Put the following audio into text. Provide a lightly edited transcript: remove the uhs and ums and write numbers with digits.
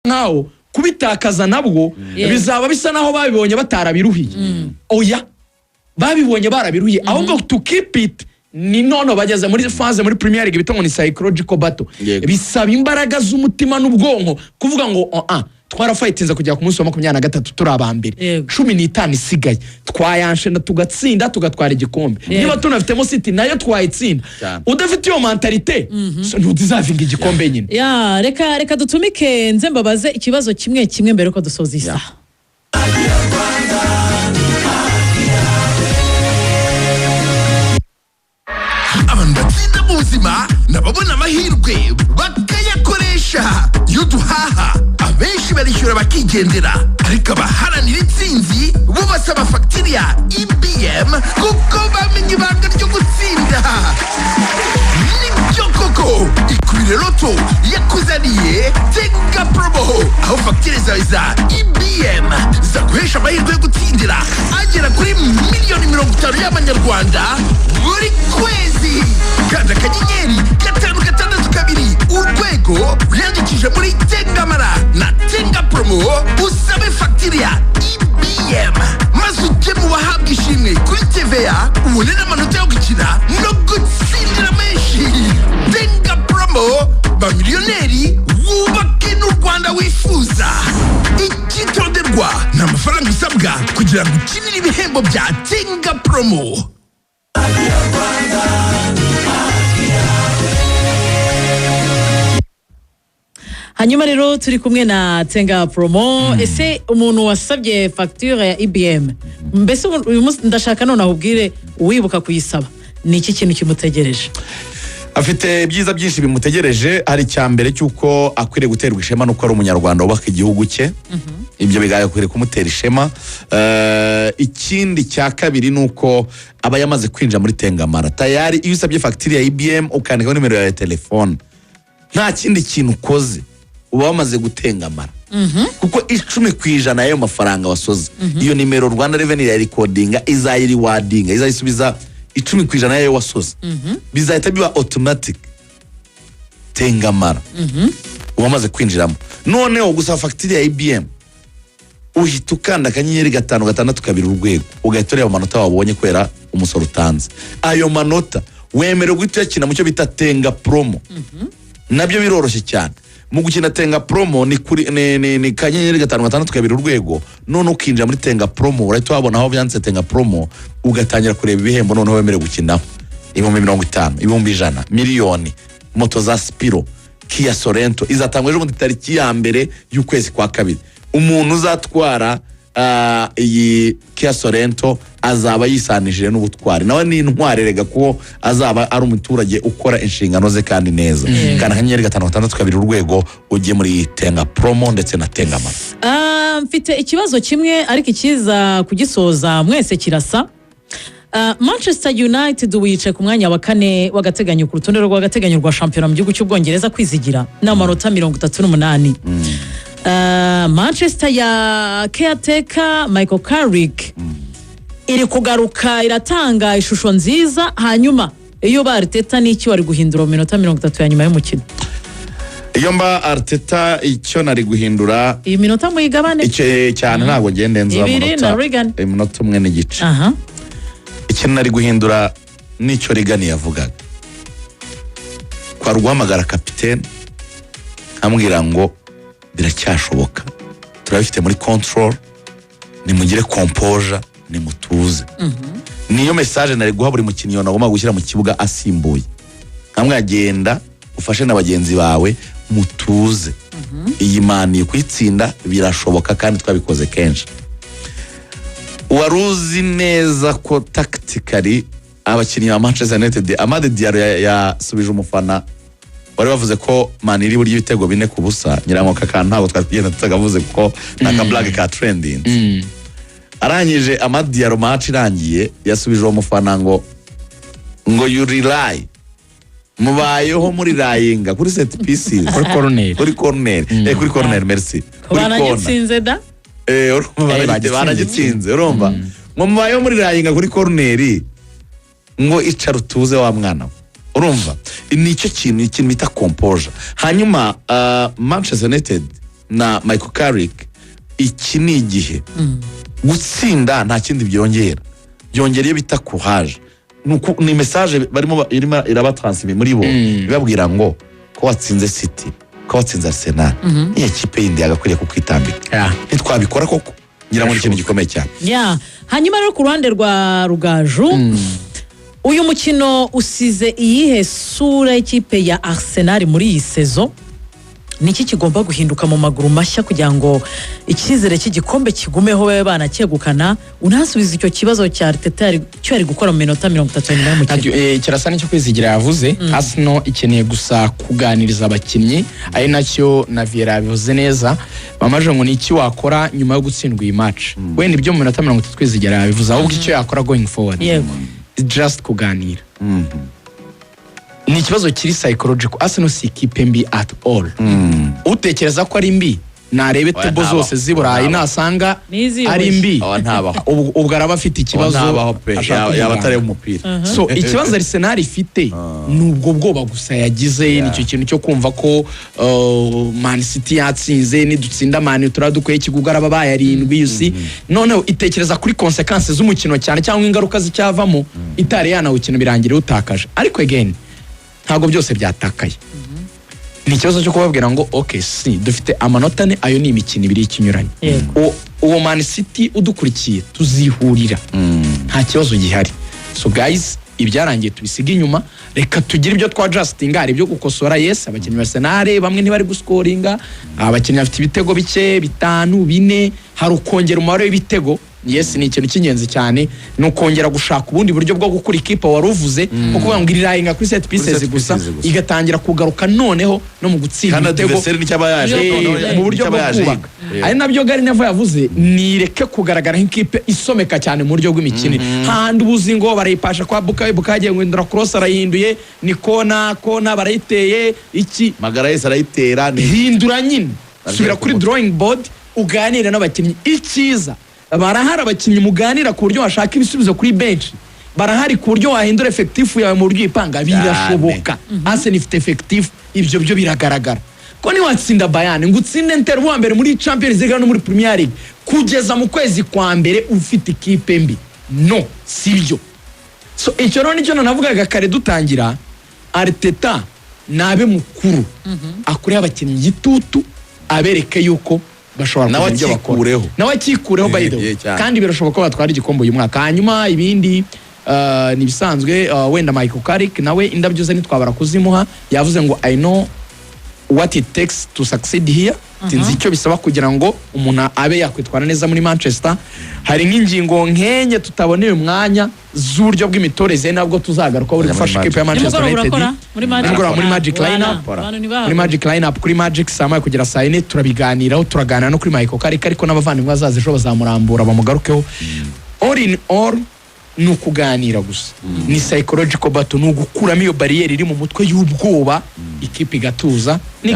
nkaho kubitakaza nabwo bizaba bisa naho babibonye batarabiruhiye oya babibonye barabiruhiye ahubwo to keep it ni nono bageze muri phase muri Premier League bitongo ni psychological battle bisaba imbaraga z'umutima n'ubwonko kuvuga ngo twarafightinze kujya ku munsi wa 23 turi abambere 15 isigaye twayanshe na tugatsinda tugatwara igikombe niba tunafitemo City nayo twayitsinda udafite iyo mentalite ntudizavinga igikombe nyine ya reka dutumike nze mbabaze ikibazo kimwe mbere ko dusoza isa Abandatsinda muzima nababona amahirwe bakayakoresha iyo duhaha abenshi barishyura bakigendera ariko abaharanira intsinzi bo basaba fagitire ya IBM kuko bamenye ibanga ryo gutsinda nibyo koko Ikurire Loto yakuzaniye Tenga Promo aho fagitire zawe za IBM zaguhesha amahirwe yo gutsindira agera kuri miliyoni 50 y'amanyarwanda buri kwezi kanda akanyenyeri 562 urwego wiyandikishe muri Tengamara na Tenga Promo usabe fagitire ya IBM maze ujye mu bahabwa ishimwe kuri TVA ubone n'amanota yo gukina no gutsindira menshi Tenga Promo ba miliyoneri wubake n'u Rwanda wifuza icyitonderwa n'amafaranga usabwa kugira ngo ukinire ibihembo bya Tenga Promo. hanyuma rero turi kumwe na Tenga Promo ese umuntu wasabye facture ya IBM mbese uyu munsi ndashaka none ahubwire uwibuka kuyisaba ni iki kintu kimutegereje afite ibyiza byinshi bimutegereje hari cyambere cyuko akwiriye guterwa ishema nuko ari umunyarwanda wubaka igihugu cye ibyo bigakwiriye kumutera ishema ikindi cya kabiri nuko aba yamaze kwinjira muri Tengamara tayari iyo usabye facture ya IBM ukandikaho nimero ya telefone nta kindi kintu ukoze uba wamaze gutengamara kuko 10% y'ayo mafaranga wasoze iyo nimero Rwanda Revenue ya recordinga izayiri wadinga izayisubiza 10% y'ayo wasoze bizahita biba automatic Tengamara wamaze kwinjiramo noneho gusaba facture ya IBM uhita ukanda akanyenyeri 562 urwego ugahita ureba amanota wabonye kwera umusoro utanze ayo manota wemerewe guhita yakina mu cyo bita Tenga Promo nabyo biroroshye cyane mu gukina Tenga Promo ni kuri ni kanyenyeri 562 urwego none ukinjira muri Tenga Promo urahita wabona aho byanditse Tenga Promo ugatangira kureba ibihembo none wemerewe gukinaho 50,000 100,000 miliyoni moto za Spiro Kia Sorento izatangwa ejo mu tariki ya mbere y'ukwezi kwa kabiri umuntu uzatwara iyi Kia Sorento azaba yisanishije n'ubutwari nawe ni intwari rega ko azaba ari umuturage ukora inshingano ze kandi neza kana kanyenyeri 562 urwego ugiye muri Tenga Promo ndetse na Tengamara mfite ikibazo kimwe ariko ikiza kugisoza mwese kirasa Manchester United wicaye ku mwanya wa 4 w'agateganyo ku rutonde rw'agateganyo rwa shampiyona mu gihugu cy'Ubwongereza kwizigira n'amanota 38 Manchester ya caretaker Michael Carrick iri kugaruka iratanga ishusho nziza hanyuma iyo ba Arteta n'iki wari guhindura mu minota 30 ya nyuma y'umukino iyo mba Arteta icyo nari guhindura iyi minota muyigabane icyo cyane ntabwo ngendenza minota umwe n'igice icyo nari guhindura nicyo Regan yavugaga kwa rwamagara kapitene ambwira ngo biracyashoboka turabifite muri control nimugire composure nimutuze niyo message nari guha buri mukinnyi nagomba gushyira mu kibuga asimbuye amwe agenda ufashe n'abagenzi bawe mutuze iyi mani kwitsinda birashoboka kandi twabikoze kenshi waruzi neza ko tactically abakinnyi ba Manchester United Amade Diallo yasubije umufana wari bavuze ko Man iri buryo ibitego 4-0 nyirangoka kandi ntabwo twatugenda tutagavuze ko naka blague ka trending arangije Amade Diallo match irangiye yasubije uwo mufana ngo you rely mubayeho muri rayinga kuri set pieces kuri corner merci kuri corner baragitsinze urumva ngo mubayeho muri rayinga kuri corner ngo icara utuze wa mwana urumva nicyo kintu bita composure hanyuma Manchester United na Michael Carrick iki ni igihe gutsinda nta kindi byongera iyo bita courage ni message barimo irabatransmit muri bo ibabwira ngo ko watsinze City ko watsinze Arsenal iyi kipe yindi yagakwiriye kukwitambika ntitwabikora koko ngira ngo ikintu gikomeye cyane hanyuma rero ku ruhande rwa Rugaju uyu mukino usize iyihe sura y'ikipe ya Arsenal muri iyi sezo niki kigomba guhinduka mu maguru mashya kugira ngo icyizere cy'igikombe kigumeho babe banacyegukana unasubiza icyo kibazo cya Arteta cyo ari gukora mu minota 30 y'umukino kirasa n'icyo kwizigira yavuze Arsenal ikeneye gusa kuganiriza abakinnyi ari nacyo na Vieira bivuze neza bamaje ngo niki wakora nyuma yo gutsindwa iyi match wenda ibyo mu minota 30 kwizigira yabivuze ahubwo icyo yakora going forward just kuganira ni ikibazo kiri psychological Arsenal si ikipe mbi at all utekereza ko ari mbi narebe tebo zose ziburayi nasanga ari mbi ubwo araba afite ikibazo yaba atari umupira so ikibazo Arsenal ifite nubwo bwoba gusa yagize nicyo kintu cyo kumva ko Man City yatsinze nidutsinda Man turadukwiye kigugara babaye arindwi yusi none itekereza kuri consequences z'umukino cyane cyangwa ingaruka zicyavamo itari yanawukino birangire utakaje ariko again ntago byose byatakaye ni ikibazo cyo kubabwira ngo okay si dufite amanota ne ayo ni imikino ibiri ikinyuranye uwo Man City udukurikiye tuzihurira nta kibazo gihari so guys ibyarangiye tubisiga inyuma reka tugire ibyo twa Justin ari byo gukosora yes abakinnyi ba Arsenal bamwe ntibari guscoringa abakinnyi bafite ibitego bike 5 4 hari ukongera umubare w'ibitego yes ni ikintu cy'ingenzi cyane no kongera gushaka ubundi buryo bwo gukura ikipe waruvuze kuko kuvuga ngo irayinga kuri set pieces gusa igatangira kugaruka noneho no mu gutsinda ibitego mu buryo bwo kubaka ari nabyo Gary Neville yavuze nireke kugaragara nk'ikipe isomeka cyane mu buryo bw'imikino handi ubuzingo barayipasha kwa Bukaye ngo indura cross arahinduye ni kona barayiteye iki Magalhaes arayitera ni hindura nyine subira kuri drawing board uganira n'abakinnyi icyiza barahari abakinnyi muganira ku buryo washaka ibisubizo kuri bench barahari ku buryo wahindura effective yawe mu buryo ipanga birashoboka Arsenal ifite effective ibyo byo biragaragara ko ni watsinda Bayern ngo utsinde Inter wa mbere muri Champions League no muri Premier League kugeza mu kwezi kwa mbere ufite ikipe mbi no sibyo so icyo rero nicyo navugaga kare dutangira Arteta nabe mukuru akure abakinnyi gitutu abereke yuko bashobora nawe akikureho by the way kandi birashoboka ko batwara igikombe uyu mwaka hanyuma ibindi ni bisanzwe wenda Michael Carrick nawe indabyo ze nitwabara kuzimuha yavuze ngo I know what it takes to succeed here tinzi icyo bisaba kugira ngo umuntu abe yakwitwara neza muri Manchester hari nk'ingingo nkenye tutaboneye umwanya z'uburyo bw'imitoreze nabwo tuzagaruka buri gufasha ikipe ya Manchester United muri Magic Lineup kuri Magic sama kugira saa 4 turabiganiraho turaganira no kuri Michael Carrick ariko n'abavandimwe bazaze ejo bazamurambura bamugarukeho all in all ni ukuganira gusa ni psychological battle ni ugukuramo iyo barriere iri mu mutwe y'ubwoba ikipe igatuza ni